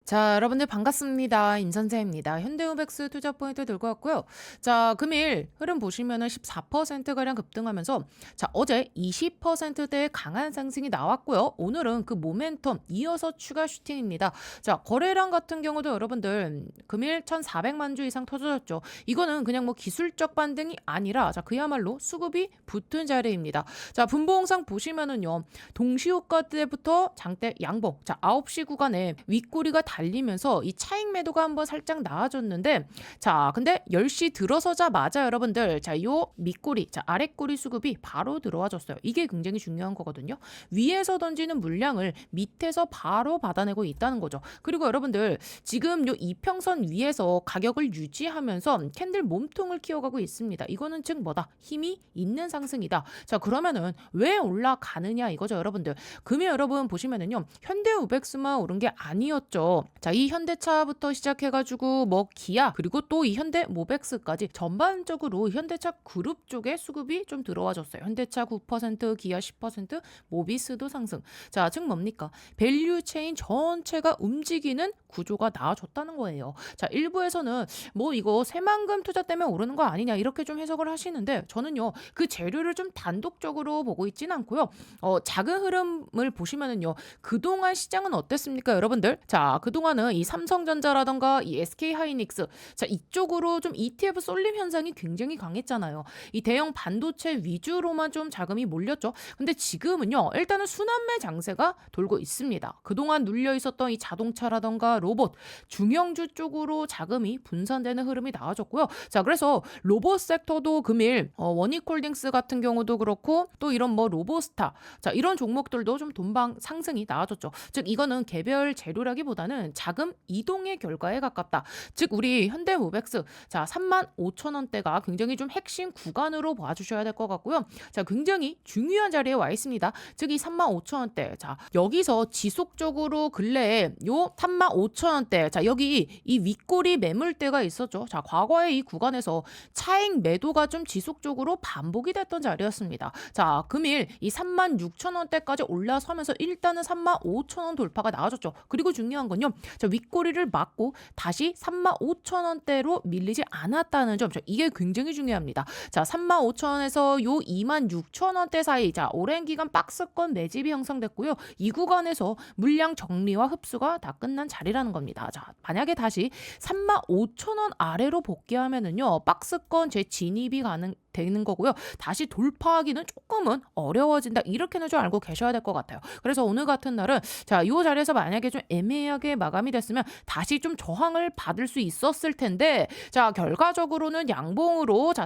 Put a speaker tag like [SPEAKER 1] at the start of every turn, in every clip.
[SPEAKER 1] 자, 여러분들 반갑습니다. 임선재입니다. 현대우백스 투자 포인트 들고 왔고요. 자, 금일 흐름 보시면은 14%가량 급등하면서 자, 어제 20%대의 강한 상승이 나왔고요. 오늘은 그 모멘텀 이어서 추가 슈팅입니다. 자, 거래량 같은 경우도 여러분들 금일 1,400만 주 이상 터졌죠. 이거는 그냥 뭐 기술적 반등이 아니라 자, 그야말로 수급이 붙은 자리입니다. 자, 분봉상 보시면은요. 동시효과 때부터 장대 양봉. 자, 9시 구간에 윗꼬리가 달리면서 이 차익 매도가 한번 살짝 나아졌는데 자, 근데 10시 들어서자마자 여러분들 자, 요 밑꼬리, 자, 아랫꼬리 수급이 바로 들어와줬어요. 이게 굉장히 중요한 거거든요. 위에서 던지는 물량을 밑에서 바로 받아내고 있다는 거죠. 그리고 여러분들 지금 요 이평선 위에서 가격을 유지하면서 캔들 몸통을 키워가고 있습니다. 이거는 즉 뭐다? 힘이 있는 상승이다. 자, 그러면은 왜 올라가느냐 이거죠, 여러분들. 금일 여러분 보시면은요. 현대500스만 오른 게 아니었죠. 자, 이 현대차부터 시작해가지고 뭐 기아 그리고 또 이 현대모백스까지 전반적으로 현대차 그룹 쪽에 수급이 좀 들어와줬어요. 현대차 9%, 기아 10%, 모비스도 상승. 자, 즉 뭡니까? 밸류 체인 전체가 움직이는 구조가 나아졌다는 거예요. 자, 일부에서는 뭐 이거 새만금 투자 때문에 오르는 거 아니냐 이렇게 좀 해석을 하시는데 저는요 그 재료를 좀 단독적으로 보고 있진 않고요. 작은 흐름을 보시면은요. 그동안 시장은 어땠습니까, 여러분들? 자, 그동안은 이 삼성전자라던가 이 SK하이닉스 자, 이쪽으로 좀 ETF 쏠림 현상이 굉장히 강했잖아요. 이 대형 반도체 위주로만 좀 자금이 몰렸죠. 근데 지금은요. 일단은 순환매 장세가 돌고 있습니다. 그동안 눌려 있었던 이 자동차라던가 로봇, 중형주 쪽으로 자금이 분산되는 흐름이 나아졌고요. 자, 그래서 로봇 섹터도 금일 원익홀딩스 같은 경우도 그렇고 또 이런 뭐 로보스타 자, 이런 종목들도 좀 돈방 상승이 나아졌죠. 즉 이거는 개별 재료라기보다는 자금 이동의 결과에 가깝다. 즉 우리 현대모백스 자 35,000원대가 굉장히 좀 핵심 구간으로 봐주셔야 될 것 같고요. 자, 굉장히 중요한 자리에 와 있습니다. 즉 이 35,000원대 자 여기서 지속적으로 근래에 요 35,000원대 자 여기 이 윗꼬리 매물대가 있었죠. 자, 과거에 이 구간에서 차익 매도가 좀 지속적으로 반복이 됐던 자리였습니다. 자, 금일 이 36,000원대까지 올라서면서 일단은 35,000원 돌파가 나아졌죠. 그리고 중요한 건요. 자, 윗꼬리를 막고 다시 35,000원대로 밀리지 않았다는 점. 자, 이게 굉장히 중요합니다. 자, 35,000원에서 요 26,000원대 사이 자, 오랜 기간 박스권 매집이 형성됐고요. 이 구간에서 물량 정리와 흡수가 다 끝난 자리라는 겁니다. 자, 만약에 다시 35,000원 아래로 복귀하면은요. 박스권 재진입이 되는 거고요. 다시 돌파하기는 조금은 어려워진다. 이렇게는 좀 알고 계셔야 될 것 같아요. 그래서 오늘 같은 날은 자, 이 자리에서 만약에 좀 애매하게 마감이 됐으면 다시 좀 저항을 받을 수 있었을 텐데 자, 결과적으로는 양봉으로 자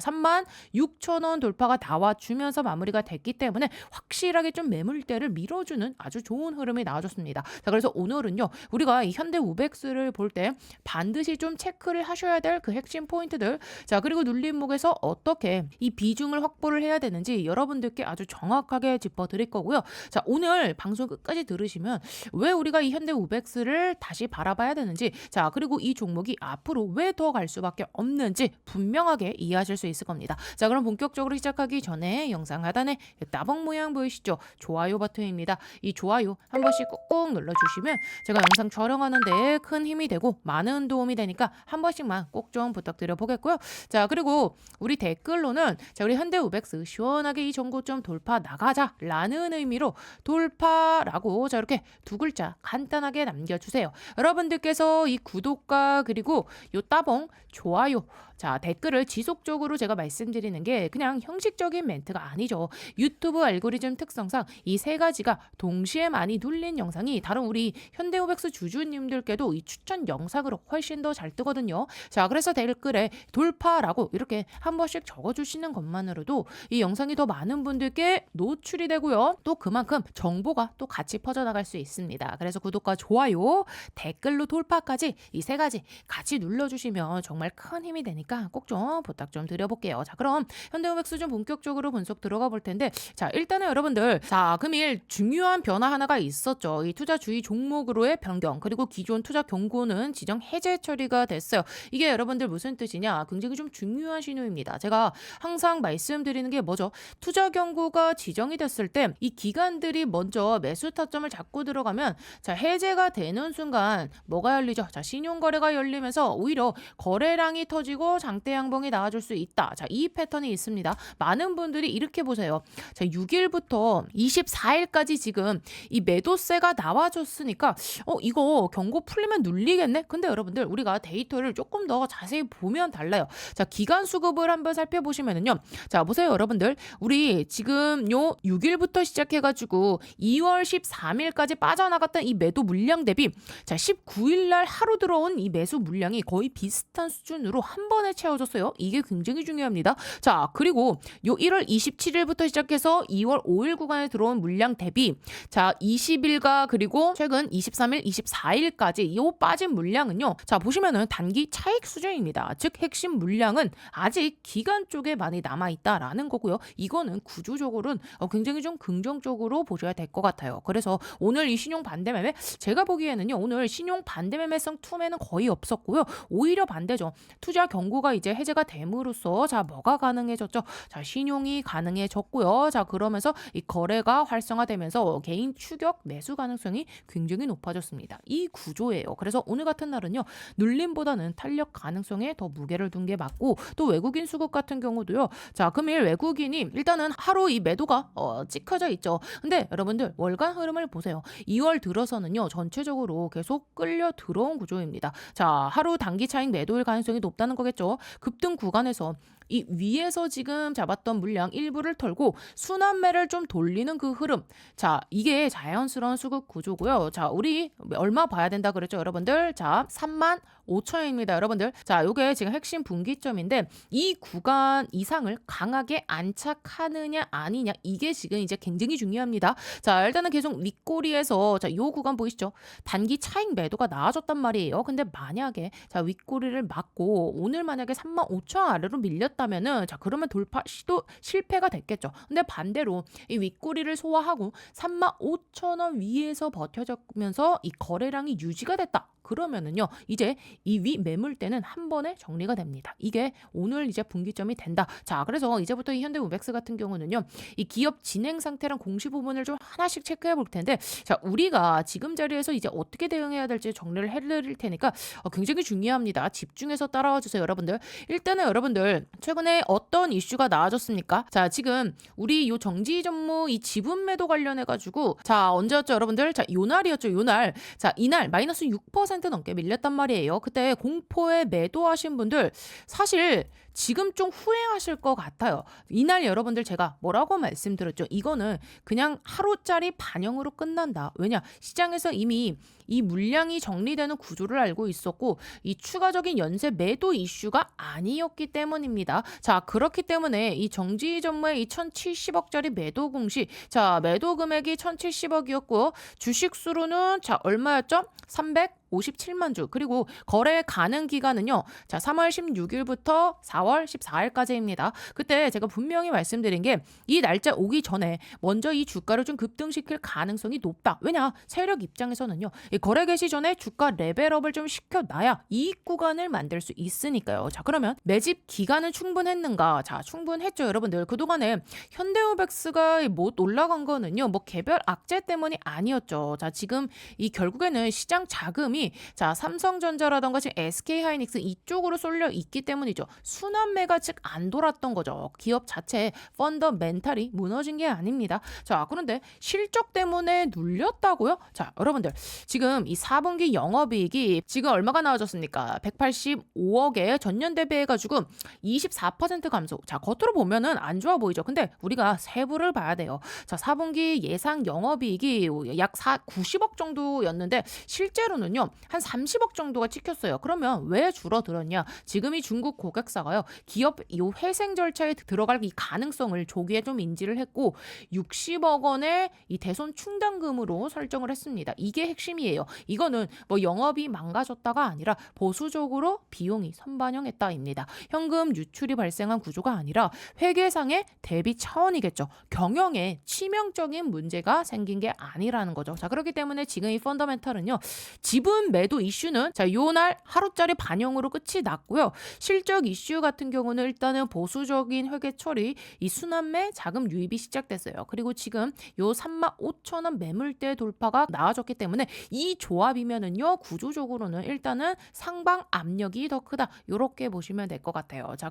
[SPEAKER 1] 36,000원 돌파가 나와주면서 마무리가 됐기 때문에 확실하게 좀 매물대를 밀어주는 아주 좋은 흐름이 나와줬습니다. 자, 그래서 오늘은요. 우리가 이 현대우백스를 볼 때 반드시 좀 체크를 하셔야 될 그 핵심 포인트들 자, 그리고 눌림목에서 어떻게 이 비중을 확보를 해야 되는지 여러분들께 아주 정확하게 짚어드릴 거고요. 자, 오늘 방송 끝까지 들으시면 왜 우리가 이 현대우백스를 다시 바라봐야 되는지 자, 그리고 이 종목이 앞으로 왜 더 갈 수밖에 없는지 분명하게 이해하실 수 있을 겁니다. 자, 그럼 본격적으로 시작하기 전에 영상 하단에 따봉 모양 보이시죠? 좋아요 버튼입니다. 이 좋아요 한 번씩 꾹꾹 눌러주시면 제가 영상 촬영하는 데 큰 힘이 되고 많은 도움이 되니까 한 번씩만 꼭 좀 부탁드려 보겠고요. 자, 그리고 우리 댓글로는 자, 우리 현대우백스 시원하게 이 전고점 돌파 나가자라는 의미로 돌파라고 자 이렇게 두 글자 간단하게 남겨주세요. 여러분들께서 이 구독과 그리고 요 따봉 좋아요 자 댓글을 지속적으로 제가 말씀드리는 게 그냥 형식적인 멘트가 아니죠. 유튜브 알고리즘 특성상 이 세 가지가 동시에 많이 눌린 영상이 다른 우리 현대오백스 주주님들께도 이 추천 영상으로 훨씬 더 잘 뜨거든요. 자, 그래서 댓글에 돌파라고 이렇게 한 번씩 적어주시는 것만으로도 이 영상이 더 많은 분들께 노출이 되고요. 또 그만큼 정보가 또 같이 퍼져나갈 수 있습니다. 그래서 구독과 좋아요, 댓글로 돌파까지 이 세 가지 같이 눌러주시면 정말 큰 힘이 되니까 테니까 꼭 좀 부탁 좀 드려볼게요. 자, 그럼 현대오맥스 좀 본격적으로 분석 들어가 볼 텐데, 자, 일단은 여러분들, 자, 금일 중요한 변화 하나가 있었죠. 이 투자 주의 종목으로의 변경, 그리고 기존 투자 경고는 지정 해제 처리가 됐어요. 이게 여러분들 무슨 뜻이냐? 굉장히 좀 중요한 신호입니다. 제가 항상 말씀드리는 게 뭐죠? 투자 경고가 지정이 됐을 때 이 기관들이 먼저 매수 타점을 잡고 들어가면, 자, 해제가 되는 순간 뭐가 열리죠? 자, 신용거래가 열리면서 오히려 거래량이 터지고 장대 양봉이 나와줄 수 있다. 자, 이 패턴이 있습니다. 많은 분들이 이렇게 보세요. 자, 6일부터 24일까지 지금 이 매도세가 나와줬으니까 이거 경고 풀리면 눌리겠네? 근데 여러분들, 우리가 데이터를 조금 더 자세히 보면 달라요. 자, 기간 수급을 한번 살펴보시면은요. 자, 보세요, 여러분들. 우리 지금 요 6일부터 시작해가지고 2월 13일까지 빠져나갔던 이 매도 물량 대비, 자, 19일 날 하루 들어온 이 매수 물량이 거의 비슷한 수준으로 한 번에 채워졌어요. 이게 굉장히 중요합니다. 자, 그리고 요 1월 27일부터 시작해서 2월 5일 구간에 들어온 물량 대비, 자, 20일과 그리고 최근 23일, 24일까지 요 빠진 물량은요. 자, 보시면은 단기 차익 수준입니다. 즉 핵심 물량은 아직 기간 쪽에 많이 남아 있다라는 거고요. 이거는 구조적으로는 굉장히 좀 긍정적으로 보셔야 될 것 같아요. 그래서 오늘 이 신용 반대 매매, 제가 보기에는요, 오늘 신용 반대 매매성 투매는 거의 없었고요. 오히려 반대죠. 투자 경고가 이제 해제가 됨으로써, 자, 뭐가 가능해졌죠? 자, 신용이 가능해졌고요. 자, 그러면서 이 거래가 활성화되면서 개인 추격 매수 가능성이 굉장히 높아졌습니다. 이 구조예요. 그래서 오늘 같은 날은요, 눌림보다는 탄력 가능성에 더 무게를 둔 게 맞고, 또 외국인 수급 같은 경우도요. 자, 금일 외국인이 일단은 하루 이 매도가 찍혀져 있죠. 근데 여러분들, 월간 흐름을 보세요. 2월 들어서는요, 전체적으로 계속 끌려 들어온 구조입니다. 자, 하루 단기 차익 매도일 가능성이 높다는 거겠죠. 급등 구간에서 이 위에서 지금 잡았던 물량 일부를 털고 순환매를 좀 돌리는 그 흐름. 자, 이게 자연스러운 수급 구조고요. 자, 우리 얼마 봐야 된다 그랬죠, 여러분들? 자, 35,000원입니다, 여러분들. 자, 요게 지금 핵심 분기점인데, 이 구간 이상을 강하게 안착하느냐 아니냐, 이게 지금 이제 굉장히 중요합니다. 자, 일단은 계속 윗꼬리에서, 자, 요 구간 보이시죠? 단기 차익 매도가 나와줬단 말이에요. 근데 만약에, 자, 윗꼬리를 맞고 오늘 만약에 35,000원 아래로 밀렸다면은, 자, 그러면 돌파 시도 실패가 됐겠죠. 근데 반대로 이 윗꼬리를 소화하고 35,000원 위에서 버텨주면서 이 거래량이 유지가 됐다. 그러면은요, 이제 이 위 매물대는 한 번에 정리가 됩니다. 이게 오늘 이제 분기점이 된다. 자, 그래서 이제부터 이 현대우백스 같은 경우는요, 이 기업 진행 상태랑 공시 부분을 좀 하나씩 체크해 볼 텐데, 자, 우리가 지금 자리에서 이제 어떻게 대응해야 될지 정리를 해드릴 테니까 굉장히 중요합니다. 집중해서 따라와 주세요, 여러분들. 일단은 여러분들, 최근에 어떤 이슈가 나와졌습니까? 자, 지금 우리 요 정지 전무 이 지분 매도 관련해 가지고, 자, 언제였죠, 여러분들? 자, 요 날이었죠, 요 날. 자, 이날 마이너스 6% 넘게 밀렸단 말이에요. 그때 공포에 매도하신 분들 사실 지금 좀 후회하실 것 같아요. 이날 여러분들, 제가 뭐라고 말씀드렸죠? 이거는 그냥 하루짜리 반영으로 끝난다. 왜냐? 시장에서 이미 이 물량이 정리되는 구조를 알고 있었고, 이 추가적인 연쇄 매도 이슈가 아니었기 때문입니다. 자, 그렇기 때문에 이 정지 전무의 이 1,070억짜리 매도 공시, 자, 매도 금액이 1,070억이었고요. 주식 수로는, 자, 얼마였죠? 357만 주. 그리고 거래 가능 기간은요, 자, 3월 16일부터 4월 14일까지입니다. 그때 제가 분명히 말씀드린 게, 이 날짜 오기 전에 먼저 이 주가를 좀 급등시킬 가능성이 높다. 왜냐? 세력 입장에서는요, 이 거래 개시 전에 주가 레벨업을 좀 시켜놔야 이익 구간을 만들 수 있으니까요. 자, 그러면 매집 기간은 충분했는가? 자, 충분했죠, 여러분들. 그동안에 현대우백스가 못 올라간 거는요, 뭐 개별 악재 때문이 아니었죠. 자, 지금 이 결국에는 시장 자금이, 자, 삼성전자라던가 지금 SK하이닉스 이쪽으로 쏠려 있기 때문이죠. 순환매가 즉 안 돌았던 거죠. 기업 자체의 펀더멘탈이 무너진 게 아닙니다. 자, 그런데 실적 때문에 눌렸다고요? 자, 여러분들, 지금 이 4분기 영업이익이 지금 얼마가 나와졌습니까? 185억에 전년 대비해가지고 24% 감소. 자, 겉으로 보면은 안 좋아 보이죠. 근데 우리가 세부를 봐야 돼요. 자, 4분기 예상 영업이익이 약 90억 정도였는데 실제로는요, 한 30억 정도가 찍혔어요. 그러면 왜 줄어들었냐? 지금 이 중국 고객사가요. 기업 이 회생 절차에 들어갈 이 가능성을 조기에 좀 인지를 했고 60억 원의 이 대손 충당금으로 설정을 했습니다. 이게 핵심이에요. 이거는 뭐 영업이 망가졌다가 아니라 보수적으로 비용이 선반영했다입니다. 현금 유출이 발생한 구조가 아니라 회계상의 대비 차원이겠죠. 경영에 치명적인 문제가 생긴 게 아니라는 거죠. 자, 그렇기 때문에 지금 이 펀더멘탈은요. 지분 매도 이슈는 자, 요날 하루짜리 반영으로 끝이 났고요. 실적 이슈 같은 경우는 일단은 보수적인 회계 처리, 이 순환매 자금 유입이 시작됐어요. 그리고 지금 요 35,000원 매물대 돌파가 나와졌기 때문에 이 조합이면은요. 구조적으로는 일단은 상방 압력이 더 크다. 요렇게 보시면 될 것 같아요. 자,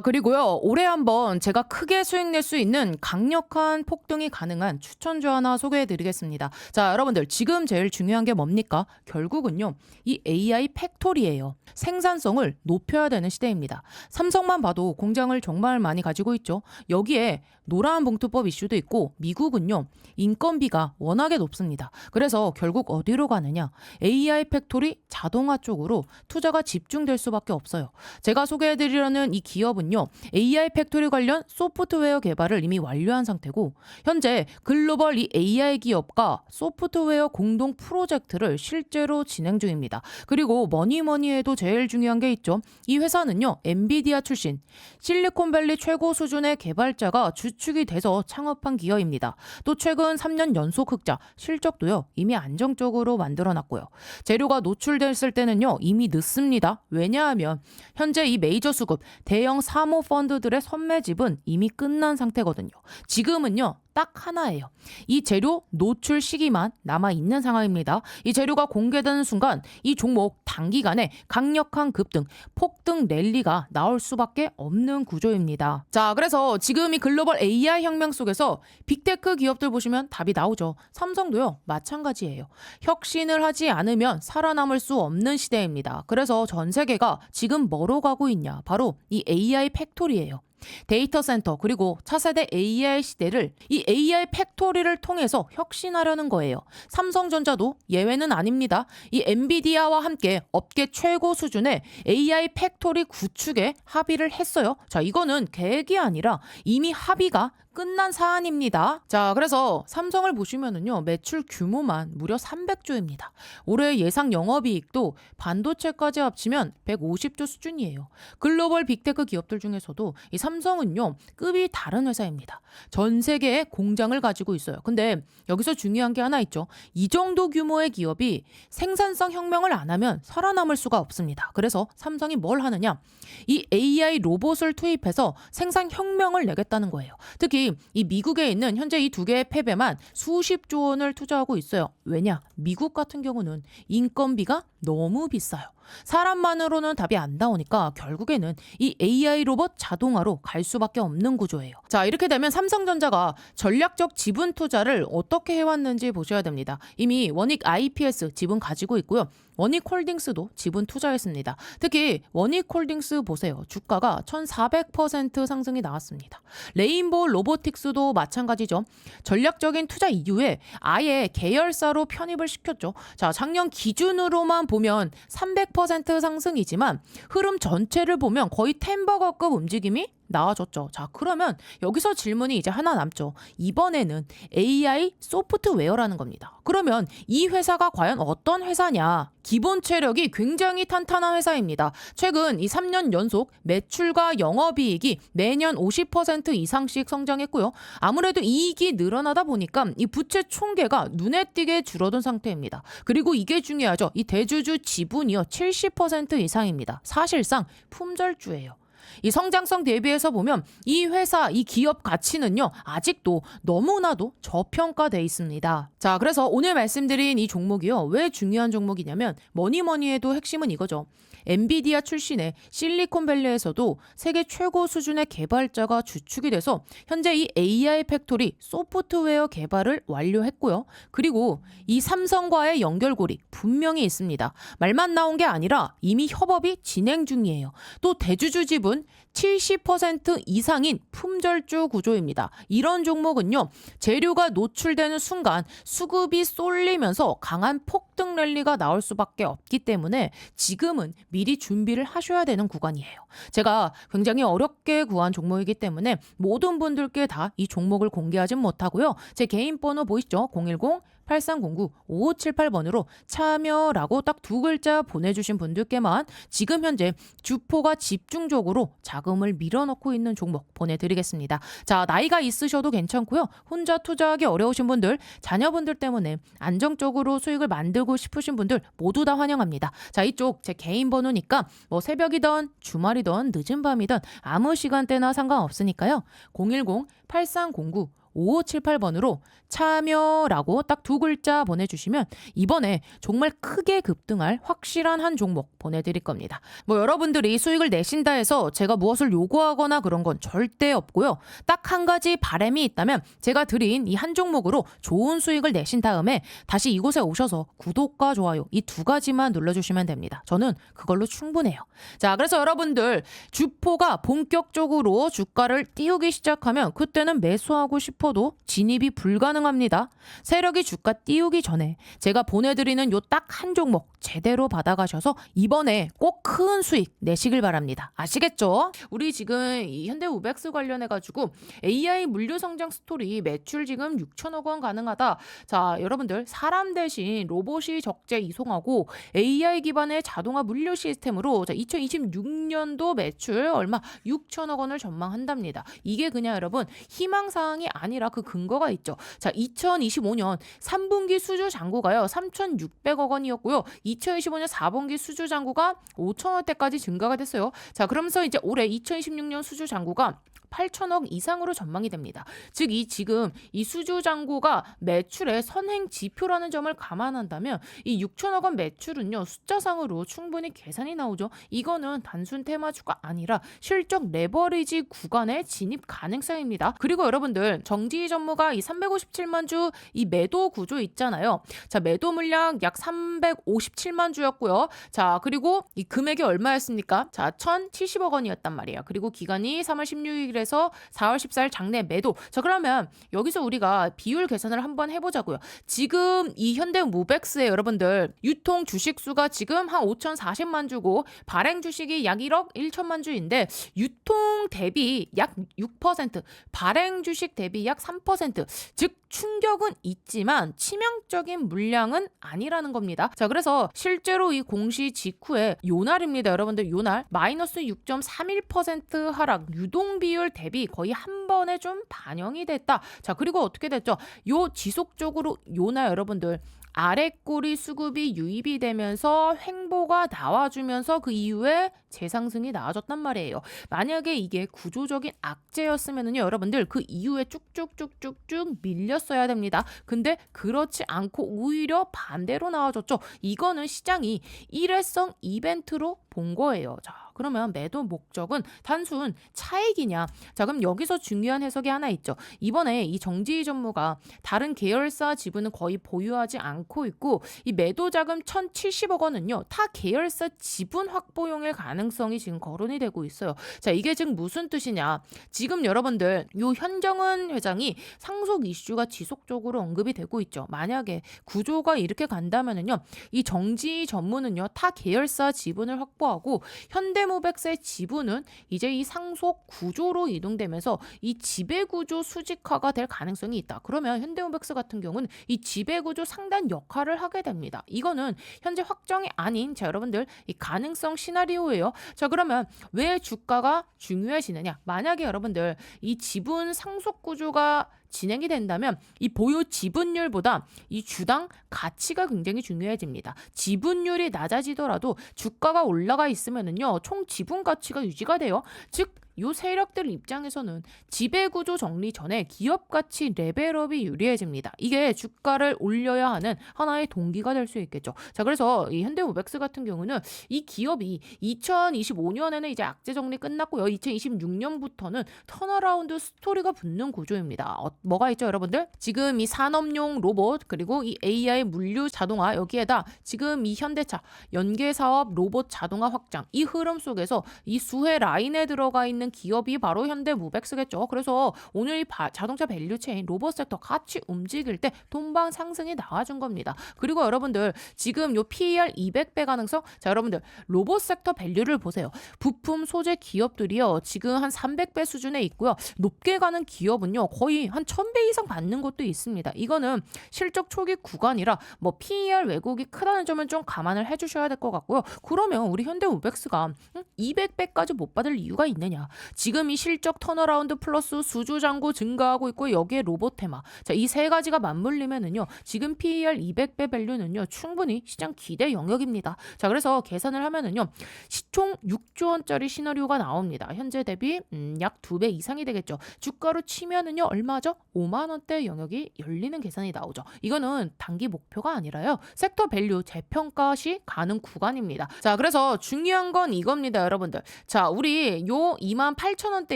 [SPEAKER 1] 그리고요. 올해 한번 제가 크게 수익 낼 수 있는 강력한 폭등이 가능한 추천주 하나 소개해 드리겠습니다. 자, 여러분들 지금 제일 중요한 게 뭡니까? 결국은요. 이 AI 팩토리예요. 생산성을 높여야 되는 시대입니다. 삼성만 봐도 공장을 정말 많이 가지고 있죠. 여기에 노란 봉투법 이슈도 있고 미국은요. 인건비가 워낙에 높습니다. 그래서 결국 어디로 가느냐? AI 팩토리 자동화 쪽으로 투자가 집중될 수밖에 없어요. 제가 소개해드리려는 이 기업은요. AI 팩토리 관련 소프트웨어 개발을 이미 완료한 상태고 현재 글로벌 이 AI 기업과 소프트웨어 공동 프로젝트를 실제로 진행 중입니다. 그리고 뭐니 해도 제일 중요한 게 있죠. 이 회사는요. 엔비디아 출신 실리콘밸리 최고 수준의 개발자가 주축이 돼서 창업한 기업입니다. 또 최근 3년 연속 흑자, 실적도요. 이미 안정적으로 만들어놨고요. 재료가 노출됐을 때는요. 이미 늦습니다. 왜냐하면 현재 이 메이저 수급, 대형 사모 펀드들의 선매집은 이미 끝난 상태거든요. 지금은요. 딱 하나예요. 이 재료 노출 시기만 남아있는 상황입니다. 이 재료가 공개되는 순간 이 종목 단기간에 강력한 급등, 폭등 랠리가 나올 수밖에 없는 구조입니다. 자, 그래서 지금 이 글로벌 AI 혁명 속에서 빅테크 기업들 보시면 답이 나오죠. 삼성도요. 마찬가지예요. 혁신을 하지 않으면 살아남을 수 없는 시대입니다. 그래서 전 세계가 지금 뭐로 가고 있냐? 바로 이 AI 팩토리예요. 데이터 센터 그리고 차세대 AI 시대를 이 AI 팩토리를 통해서 혁신하려는 거예요. 삼성전자도 예외는 아닙니다. 이 엔비디아와 함께 업계 최고 수준의 AI 팩토리 구축에 합의를 했어요. 자, 이거는 계획이 아니라 이미 합의가 끝난 사안입니다. 자, 그래서 삼성을 보시면은요, 매출 규모만 무려 300조입니다. 올해 예상 영업이익도 반도체까지 합치면 150조 수준이에요. 글로벌 빅테크 기업들 중에서도 이 삼성은요, 급이 다른 회사입니다. 전 세계에 공장을 가지고 있어요. 근데 여기서 중요한 게 하나 있죠. 이 정도 규모의 기업이 생산성 혁명을 안 하면 살아남을 수가 없습니다. 그래서 삼성이 뭘 하느냐? 이 AI 로봇을 투입해서 생산 혁명을 내겠다는 거예요. 특히 이 미국에 있는 현재 이 두 개의 폐배만 수십조 원을 투자하고 있어요. 왜냐? 미국 같은 경우는 인건비가 너무 비싸요. 사람만으로는 답이 안 나오니까 결국에는 이 AI 로봇 자동화로 갈 수밖에 없는 구조예요. 자, 이렇게 되면 삼성전자가 전략적 지분 투자를 어떻게 해왔는지 보셔야 됩니다. 이미 원익 IPS 지분 가지고 있고요. 원익홀딩스도 지분 투자했습니다. 특히 원익홀딩스 보세요. 주가가 1400% 상승이 나왔습니다. 레인보우 로보틱스도 마찬가지죠. 전략적인 투자 이후에 아예 계열사로 편입을 시켰죠. 자, 작년 기준으로만 보면 300% 상승이지만 흐름 전체를 보면 거의 템버거급 움직임이 나와줬죠. 자, 그러면 여기서 질문이 이제 하나 남죠. 이번에는 AI 소프트웨어라는 겁니다. 그러면 이 회사가 과연 어떤 회사냐? 기본 체력이 굉장히 탄탄한 회사입니다. 최근 이 3년 연속 매출과 영업이익이 매년 50% 이상씩 성장했고요. 아무래도 이익이 늘어나다 보니까 이 부채 총계가 눈에 띄게 줄어든 상태입니다. 그리고 이게 중요하죠. 이 대주주 지분이요 70% 이상입니다. 사실상 품절주예요. 이 성장성 대비해서 보면 이 회사, 이 기업 가치는요, 아직도 너무나도 저평가돼 있습니다. 자, 그래서 오늘 말씀드린 이 종목이요, 왜 중요한 종목이냐면 뭐니 해도 핵심은 이거죠. 엔비디아 출신의 실리콘밸리에서도 세계 최고 수준의 개발자가 주축이 돼서 현재 이 AI 팩토리 소프트웨어 개발을 완료했고요. 그리고 이 삼성과의 연결고리 분명히 있습니다. 말만 나온 게 아니라 이미 협업이 진행 중이에요. 또 대주주 지분 대부분 70% 이상인 품절주 구조입니다. 이런 종목은요, 재료가 노출되는 순간 수급이 쏠리면서 강한 폭등 랠리가 나올 수밖에 없기 때문에 지금은 미리 준비를 하셔야 되는 구간이에요. 제가 굉장히 어렵게 구한 종목이기 때문에 모든 분들께 다 이 종목을 공개하진 못하고요. 제 개인 번호 보이시죠? 010-8309-5578번으로 참여라고 딱 두 글자 보내주신 분들께만 지금 현재 주포가 집중적으로 자금을 밀어넣고 있는 종목 보내드리겠습니다. 자, 나이가 있으셔도 괜찮고요. 혼자 투자하기 어려우신 분들, 자녀분들 때문에 안정적으로 수익을 만들고 싶으신 분들 모두 다 환영합니다. 자, 이쪽 제 개인 번호니까 뭐 새벽이든 주말이든 늦은 밤이든 아무 시간대나 상관없으니까요. 010-8309-5578번으로 참여라고 딱 두 글자 보내주시면 이번에 정말 크게 급등할 확실한 한 종목 보내드릴 겁니다. 뭐 여러분들이 수익을 내신다 해서 제가 무엇을 요구하거나 그런 건 절대 없고요. 딱 한 가지 바람이 있다면 제가 드린 이 한 종목으로 좋은 수익을 내신 다음에 다시 이곳에 오셔서 구독과 좋아요 이 두 가지만 눌러주시면 됩니다. 저는 그걸로 충분해요. 자, 그래서 여러분들 주포가 본격적으로 주가를 띄우기 시작하면 그때는 매수하고 싶어도 진입이 불가능합니다. 세력이 주가 띄우기 전에 제가 보내드리는 요 딱 한 종목 제대로 받아가셔서 이번에 꼭 큰 수익 내시길 바랍니다. 아시겠죠? 우리 지금 이 현대우백스 관련해가지고 AI 물류 성장 스토리 매출 지금 6천억 원 가능하다. 자, 여러분들 사람 대신 로봇이 적재 이송하고 AI 기반의 자동화 물류 시스템으로 2026년도 매출 얼마 6천억 원을 전망한답니다. 이게 그냥 여러분 희망사항이 아니라 그 근거가 있죠. 자, 2025년 3분기 수주 잔고가요 3,600억 원이었고요. 2025년 4분기 수주 잔고가 5천 원대까지 증가가 됐어요. 자, 그러면서 이제 올해 2026년 수주 잔고가 8천억 이상으로 전망이 됩니다. 즉 지금 이 수주 잔고가 매출의 선행 지표라는 점을 감안한다면 이 6천억 원 매출은요 숫자상으로 충분히 계산이 나오죠. 이거는 단순 테마주가 아니라 실적 레버리지 구간의 진입 가능성입니다. 그리고 여러분들 정지희 전무가 이 357만 주 이 매도 구조 있잖아요. 자, 매도 물량 약 357만 주였고요. 자, 그리고 이 금액이 얼마였습니까? 자, 1,070억 원이었단 말이에요. 그리고 기간이 3월 16일에서 4월 14일 장내 매도. 자, 그러면 여기서 우리가 비율 계산을 한번 해보자고요. 지금 이 현대무백스의 여러분들 유통 주식 수가 지금 한 5,040만 주고 발행 주식이 약 1억 1천만 주인데 유통 대비 약 6%, 발행 주식 대비 약 3%, 즉 충격은 있지만 치명적인 물량은 아니라는 겁니다. 자, 그래서 실제로 이 공시 직후에 요날입니다. 여러분들 요날 마이너스 6.31% 하락, 유동 비율 대비 거의 한 번에 좀 반영이 됐다. 자, 그리고 어떻게 됐죠? 요 지속적으로 요날 여러분들 아래 꼬리 수급이 유입이 되면서 횡보가 나와주면서 그 이후에 재상승이 나와줬단 말이에요. 만약에 이게 구조적인 악재였으면은요, 여러분들 그 이후에 쭉쭉쭉쭉쭉 밀렸어야 됩니다. 근데 그렇지 않고 오히려 반대로 나와줬죠. 이거는 시장이 일회성 이벤트로 본 거예요. 자, 그러면 매도 목적은 단순 차익이냐? 자, 그럼 여기서 중요한 해석이 하나 있죠. 이번에 이 정지희 전무가 다른 계열사 지분은 거의 보유하지 않고 있고 이 매도 자금 1,070억 원은요. 타 계열사 지분 확보용일 가능성이 지금 거론이 되고 있어요. 자, 이게 지금 무슨 뜻이냐? 지금 여러분들 요 현정은 회장이 상속 이슈가 지속적으로 언급이 되고 있죠. 만약에 구조가 이렇게 간다면은요. 이 정지희 전무는요. 타 계열사 지분을 확보하고 현대모백스의 지분은 이제 이 상속 구조로 이동되면서 이 지배구조 수직화가 될 가능성이 있다. 그러면 현대모백스 같은 경우는 이 지배구조 상단 역할을 하게 됩니다. 이거는 현재 확정이 아닌 자 여러분들 이 가능성 시나리오예요. 자, 그러면 왜 주가가 중요해지느냐? 만약에 여러분들 이 지분 상속 구조가 진행이 된다면 이 보유 지분율보다 이 주당 가치가 굉장히 중요해집니다. 지분율이 낮아지더라도 주가가 올라가 있으면은요 총 지분 가치가 유지가 돼요. 즉 요 세력들 입장에서는 지배구조 정리 전에 기업 가치 레벨업이 유리해집니다. 이게 주가를 올려야 하는 하나의 동기가 될 수 있겠죠. 자, 그래서 이 현대모백스 같은 경우는 이 기업이 2025년에는 이제 악재 정리 끝났고요. 2026년부터는 턴어라운드 스토리가 붙는 구조입니다. 뭐가 있죠, 여러분들? 지금 이 산업용 로봇 그리고 이 AI 물류 자동화 여기에다 지금 이 현대차 연계 사업 로봇 자동화 확장 이 흐름 속에서 이 수혜 라인에 들어가 있는 기업이 바로 현대모백스겠죠. 그래서 오늘 이 자동차 밸류체인 로봇 섹터 같이 움직일 때 돈방 상승이 나와준 겁니다. 그리고 여러분들 지금 요 PER 200배 가능성 자 여러분들 로봇 섹터 밸류를 보세요. 부품 소재 기업들이요 지금 한 300배 수준에 있고요. 높게 가는 기업은요 거의 한 1000배 이상 받는 곳도 있습니다. 이거는 실적 초기 구간이라 뭐 PER 왜곡이 크다는 점은 좀 감안을 해주셔야 될 것 같고요. 그러면 우리 현대모백스가 200배까지 못 받을 이유가 있느냐? 지금 이 실적 턴어라운드 플러스 수주 잔고 증가하고 있고 여기에 로봇 테마. 자, 이 세 가지가 맞물리면은요. 지금 PER 200배 밸류는요. 충분히 시장 기대 영역입니다. 자, 그래서 계산을 하면은요. 시총 6조 원짜리 시나리오가 나옵니다. 현재 대비 약 2배 이상이 되겠죠. 주가로 치면은요. 얼마죠? 5만 원대 영역이 열리는 계산이 나오죠. 이거는 단기 목표가 아니라요. 섹터 밸류 재평가 시 가는 구간입니다. 자, 그래서 중요한 건 이겁니다, 여러분들. 자, 우리 요 28,000원대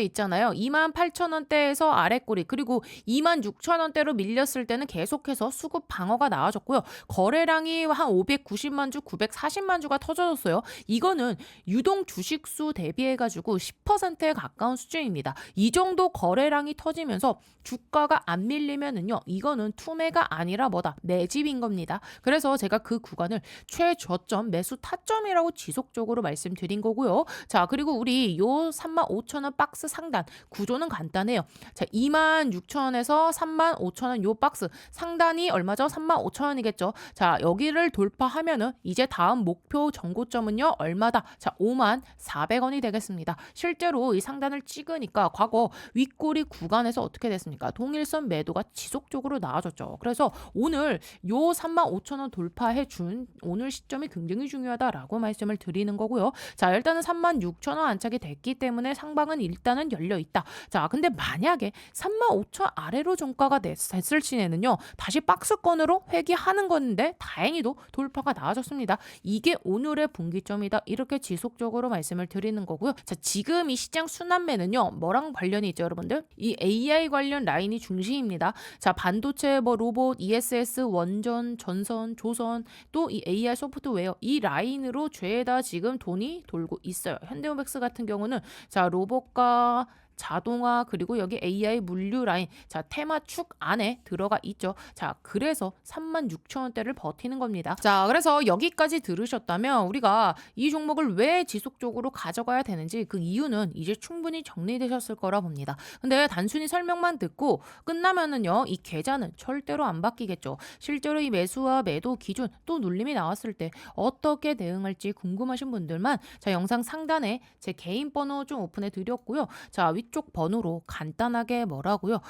[SPEAKER 1] 있잖아요. 28,000원대에서 아래꼬리 그리고 26,000원대로 밀렸을 때는 계속해서 수급 방어가 나와줬고요. 거래량이 한 590만 주, 940만 주가 터져졌어요. 이거는 유동 주식수 대비해가지고 10%에 가까운 수준입니다. 이 정도 거래량이 터지면서 주가가 안 밀리면은요. 이거는 투매가 아니라 뭐다? 매집인 겁니다. 그래서 제가 그 구간을 최저점 매수 타점이라고 지속적으로 말씀드린 거고요. 자, 그리고 우리 요 35,000원 박스 상단 구조는 간단해요. 자, 26,000원에서 35,000원 요 박스 상단이 얼마죠? 35,000원이겠죠. 자, 여기를 돌파하면은 이제 다음 목표 전고점은요 얼마다? 자, 54,000원이 되겠습니다. 실제로 이 상단을 찍으니까 과거 윗꼬리 구간에서 어떻게 됐습니까? 동일선 매도가 지속적으로 나와줬죠. 그래서 오늘 요 35,000원 돌파해 준 오늘 시점이 굉장히 중요하다라고 말씀을 드리는 거고요. 자, 일단은 36,000원 안착이 됐기 때문에 상방은 일단은 열려 있다. 자, 근데 만약에 35,000원 아래로 종가가 됐을 시에는요 다시 박스권으로 회귀하는 건데 다행히도 돌파가 나와줬습니다. 이게 오늘의 분기점이다. 이렇게 지속적으로 말씀을 드리는 거고요. 자, 지금 이 시장 순환매는요 뭐랑 관련이 있죠, 여러분들? 이 AI 관련 라인이 중심입니다. 자, 반도체, 뭐 로봇, ESS, 원전, 전선, 조선, 또 이 AI 소프트웨어 이 라인으로 죄다 지금 돈이 돌고 있어요. 현대모백스 같은 경우는 자, 로봇과 자동화 그리고 여기 AI 물류 라인 자 테마축 안에 들어가 있죠. 자, 그래서 36,000원대를 버티는 겁니다. 자, 그래서 여기까지 들으셨다면 우리가 이 종목을 왜 지속적으로 가져가야 되는지 그 이유는 이제 충분히 정리되셨을 거라 봅니다. 근데 단순히 설명만 듣고 끝나면은요 이 계좌는 절대로 안 바뀌겠죠. 실제로 이 매수와 매도 기준 또 눌림이 나왔을 때 어떻게 대응할지 궁금하신 분들만 자 영상 상단에 제 개인 번호 좀 오픈해 드렸고요. 자, 위쪽 번호로 간단하게 뭐라고요?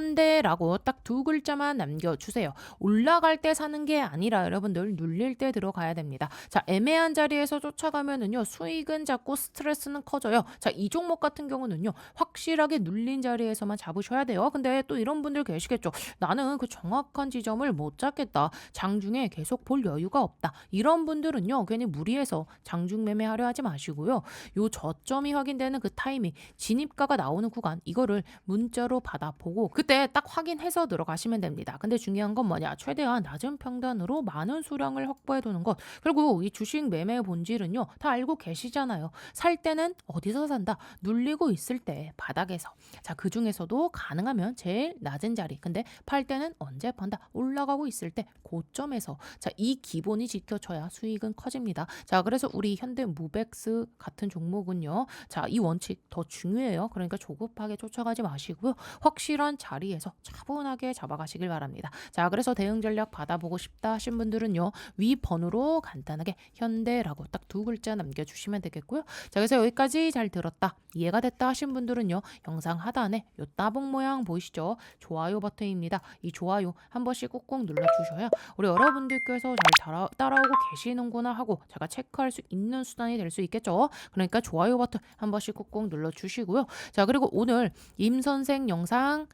[SPEAKER 1] 현대라고 딱 두 글자만 남겨주세요. 올라갈 때 사는 게 아니라 여러분들 눌릴 때 들어가야 됩니다. 자, 애매한 자리에서 쫓아가면은요 수익은 작고 스트레스는 커져요. 자, 이 종목 같은 경우는요 확실하게 눌린 자리에서만 잡으셔야 돼요. 근데 또 이런 분들 계시겠죠. 나는 그 정확한 지점을 못 잡겠다. 장중에 계속 볼 여유가 없다. 이런 분들은요 괜히 무리해서 장중 매매하려 하지 마시고요. 요 저점이 확인되는 그 타이밍 진입가가 나오는 구간 이거를 문자로 받아보고 그때 딱 확인해서 들어가시면 됩니다. 근데 중요한 건 뭐냐? 최대한 낮은 평단으로 많은 수량을 확보해 두는 것. 그리고 이 주식 매매 본질은요. 다 알고 계시잖아요. 살 때는 어디서 산다? 눌리고 있을 때 바닥에서. 자, 그중에서도 가능하면 제일 낮은 자리. 근데 팔 때는 언제 판다? 올라가고 있을 때 고점에서. 자, 이 기본이 지켜져야 수익은 커집니다. 자, 그래서 우리 현대모백스 같은 종목은요. 자, 이 원칙 더 중요해요. 그러니까 그러니까 조급하게 쫓아가지 마시고요. 확실한 자리에서 차분하게 잡아가시길 바랍니다. 자, 그래서 대응 전략 받아보고 싶다 하신 분들은요. 위 번호로 간단하게 현대라고 딱 두 글자 남겨주시면 되겠고요. 자, 그래서 여기까지 잘 들었다, 이해가 됐다 하신 분들은요. 영상 하단에 요 따봉 모양 보이시죠? 좋아요 버튼입니다. 이 좋아요 한 번씩 꾹꾹 눌러주셔야 우리 여러분들께서 잘 따라오고 계시는구나 하고 제가 체크할 수 있는 수단이 될 수 있겠죠. 그러니까 좋아요 버튼 한 번씩 꾹꾹 눌러주시고요. 자, 그리고 오늘 임 선생 영상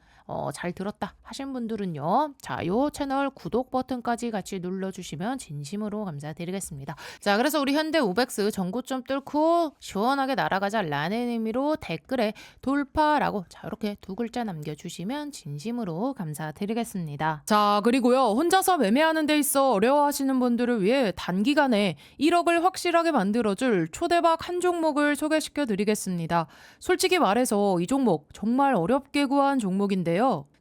[SPEAKER 1] 잘 들었다 하신 분들은요. 자, 요 채널 구독 버튼까지 같이 눌러주시면 진심으로 감사드리겠습니다. 자, 그래서 우리 현대 오백스 전고점 뚫고 시원하게 날아가자 라는 의미로 댓글에 돌파라고 자, 이렇게 두 글자 남겨주시면 진심으로 감사드리겠습니다. 자, 그리고요. 혼자서 매매하는 데 있어 어려워하시는 분들을 위해 단기간에 1억을 확실하게 만들어줄 초대박 한 종목을 소개시켜 드리겠습니다. 솔직히 말해서 이 종목 정말 어렵게 구한 종목인데요.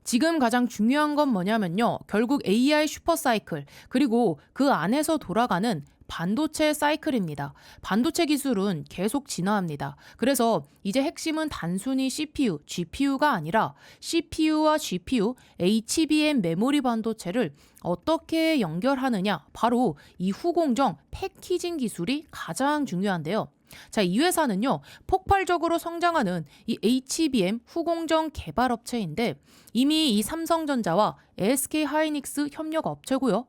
[SPEAKER 1] 지금 가장 중요한 건 뭐냐면요. 결국 AI 슈퍼사이클 그리고 그 안에서 돌아가는 반도체 사이클입니다. 반도체 기술은 계속 진화합니다. 그래서 이제 핵심은 단순히 CPU, GPU가 아니라 CPU와 GPU, HBM 메모리 반도체를 어떻게 연결하느냐, 바로 이 후공정 패키징 기술이 가장 중요한데요. 자, 이 회사는요, 폭발적으로 성장하는 이 HBM 후공정 개발 업체인데 이미 이 삼성전자와 SK 하이닉스 협력 업체고요.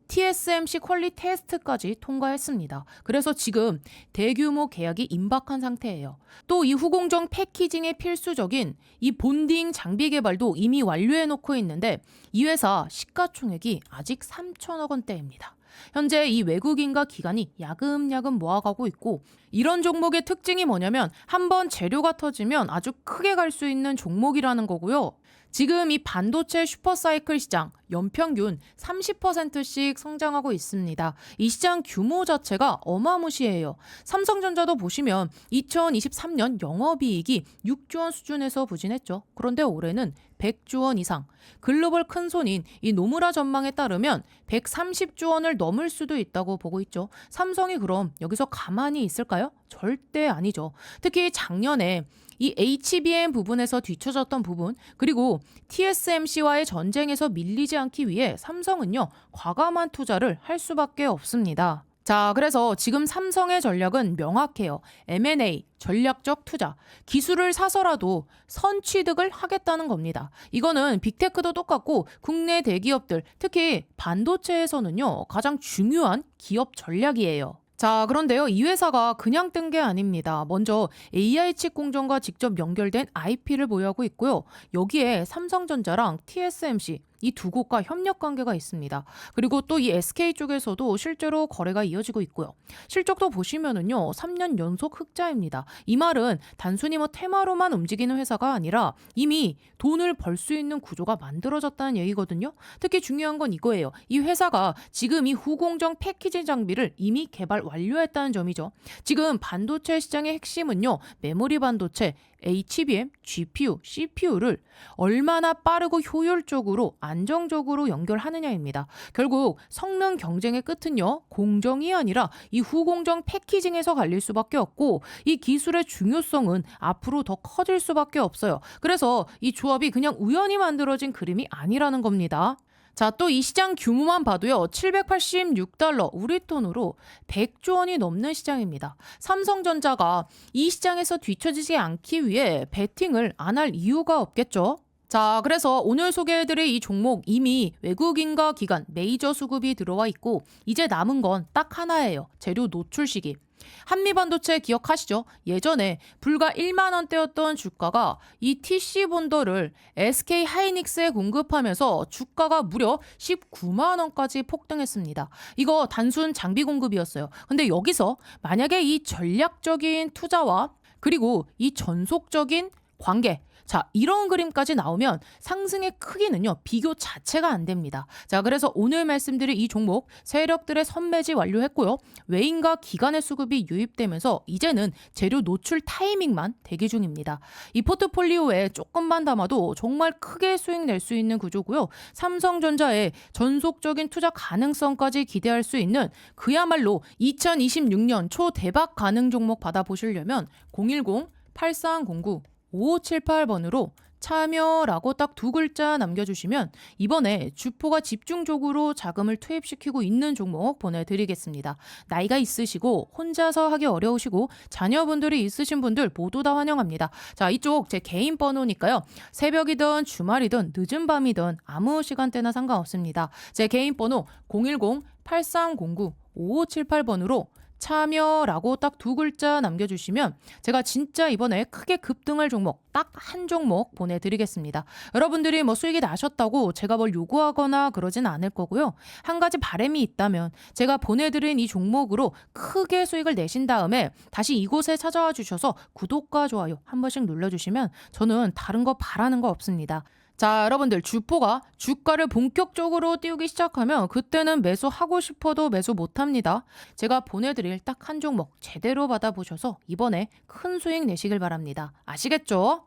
[SPEAKER 1] TSMC 퀄리 테스트까지 통과했습니다. 그래서 지금 대규모 계약이 임박한 상태예요. 또 이 후공정 패키징에 필수적인 이 본딩 장비 개발도 이미 완료해 놓고 있는데 이 회사 시가총액이 아직 3천억 원대입니다. 현재 이 외국인과 기관이 야금야금 모아가고 있고 이런 종목의 특징이 뭐냐면 한번 재료가 터지면 아주 크게 갈 수 있는 종목이라는 거고요. 지금 이 반도체 슈퍼사이클 시장 연평균 30%씩 성장하고 있습니다. 이 시장 규모 자체가 어마무시해요. 삼성전자도 보시면 2023년 영업이익이 6조 원 수준에서 부진했죠. 그런데 올해는 100조 원 이상, 글로벌 큰손인 이 노무라 전망에 따르면 130조 원을 넘을 수도 있다고 보고 있죠. 삼성이 그럼 여기서 가만히 있을까요? 절대 아니죠. 특히 작년에 이 HBM 부분에서 뒤처졌던 부분, 그리고 TSMC와의 전쟁에서 밀리지 않기 위해 삼성은요, 과감한 투자를 할 수밖에 없습니다. 자, 그래서 지금 삼성의 전략은 명확해요. M&A, 전략적 투자, 기술을 사서라도 선취득을 하겠다는 겁니다. 이거는 빅테크도 똑같고 국내 대기업들, 특히 반도체에서는요, 가장 중요한 기업 전략이에요. 자, 그런데요, 이 회사가 그냥 뜬 게 아닙니다. 먼저 AI 칩 공정과 직접 연결된 IP를 보유하고 있고요. 여기에 삼성전자랑 TSMC 이 두 곳과 협력 관계가 있습니다. 그리고 또 이 SK 쪽에서도 실제로 거래가 이어지고 있고요. 실적도 보시면은요, 3년 연속 흑자입니다. 이 말은 단순히 테마로만 움직이는 회사가 아니라 이미 돈을 벌 수 있는 구조가 만들어졌다는 얘기거든요. 특히 중요한 건 이거예요. 이 회사가 지금 이 후공정 패키징 장비를 이미 개발 완료했다는 점이죠. 지금 반도체 시장의 핵심은요, 메모리 반도체, HBM, GPU, CPU를 얼마나 빠르고 효율적으로 안정적으로 연결하느냐입니다. 결국 성능 경쟁의 끝은요, 공정이 아니라 이 후공정 패키징에서 갈릴 수밖에 없고 이 기술의 중요성은 앞으로 더 커질 수밖에 없어요. 그래서 이 조합이 그냥 우연히 만들어진 그림이 아니라는 겁니다. 자, 또 이 시장 규모만 봐도요, 786달러, 우리 돈으로 100조 원이 넘는 시장입니다. 삼성전자가 이 시장에서 뒤처지지 않기 위해 베팅을 안 할 이유가 없겠죠. 자, 그래서 오늘 소개해드릴 이 종목 이미 외국인과 기관, 메이저 수급이 들어와 있고 이제 남은 건 딱 하나예요. 재료 노출 시기. 한미반도체 기억하시죠? 예전에 불과 1만 원대였던 주가가 이 TC 본더를 SK 하이닉스에 공급하면서 주가가 무려 19만 원까지 폭등했습니다. 이거 단순 장비 공급이었어요. 근데 여기서 만약에 이 전략적인 투자와 그리고 이 전속적인 관계, 자, 이런 그림까지 나오면 상승의 크기는요, 비교 자체가 안 됩니다. 자, 그래서 오늘 말씀드릴 이 종목 세력들의 선매지 완료했고요. 외인과 기관의 수급이 유입되면서 이제는 재료 노출 타이밍만 대기 중입니다. 이 포트폴리오에 조금만 담아도 정말 크게 수익 낼 수 있는 구조고요. 삼성전자의 전속적인 투자 가능성까지 기대할 수 있는 그야말로 2026년 초대박 가능 종목 받아보시려면 010-8309 5578번으로 참여라고 딱 두 글자 남겨주시면 이번에 주포가 집중적으로 자금을 투입시키고 있는 종목 보내드리겠습니다. 나이가 있으시고 혼자서 하기 어려우시고 자녀분들이 있으신 분들 모두 다 환영합니다. 자, 이쪽 제 개인 번호니까요. 새벽이든 주말이든 늦은 밤이든 아무 시간대나 상관없습니다. 제 개인 번호 010-8309-5578번으로 참여라고 딱 두 글자 남겨주시면 제가 진짜 이번에 크게 급등할 종목 딱 한 종목 보내드리겠습니다. 여러분들이 뭐 수익이 나셨다고 제가 뭘 요구하거나 그러진 않을 거고요. 한 가지 바람이 있다면 제가 보내드린 이 종목으로 크게 수익을 내신 다음에 다시 이곳에 찾아와 주셔서 구독과 좋아요 한 번씩 눌러주시면 저는 다른 거 바라는 거 없습니다. 자, 여러분들 주포가 주가를 본격적으로 띄우기 시작하면 그때는 매수하고 싶어도 매수 못합니다. 제가 보내드릴 딱 한 종목 제대로 받아보셔서 이번에 큰 수익 내시길 바랍니다. 아시겠죠?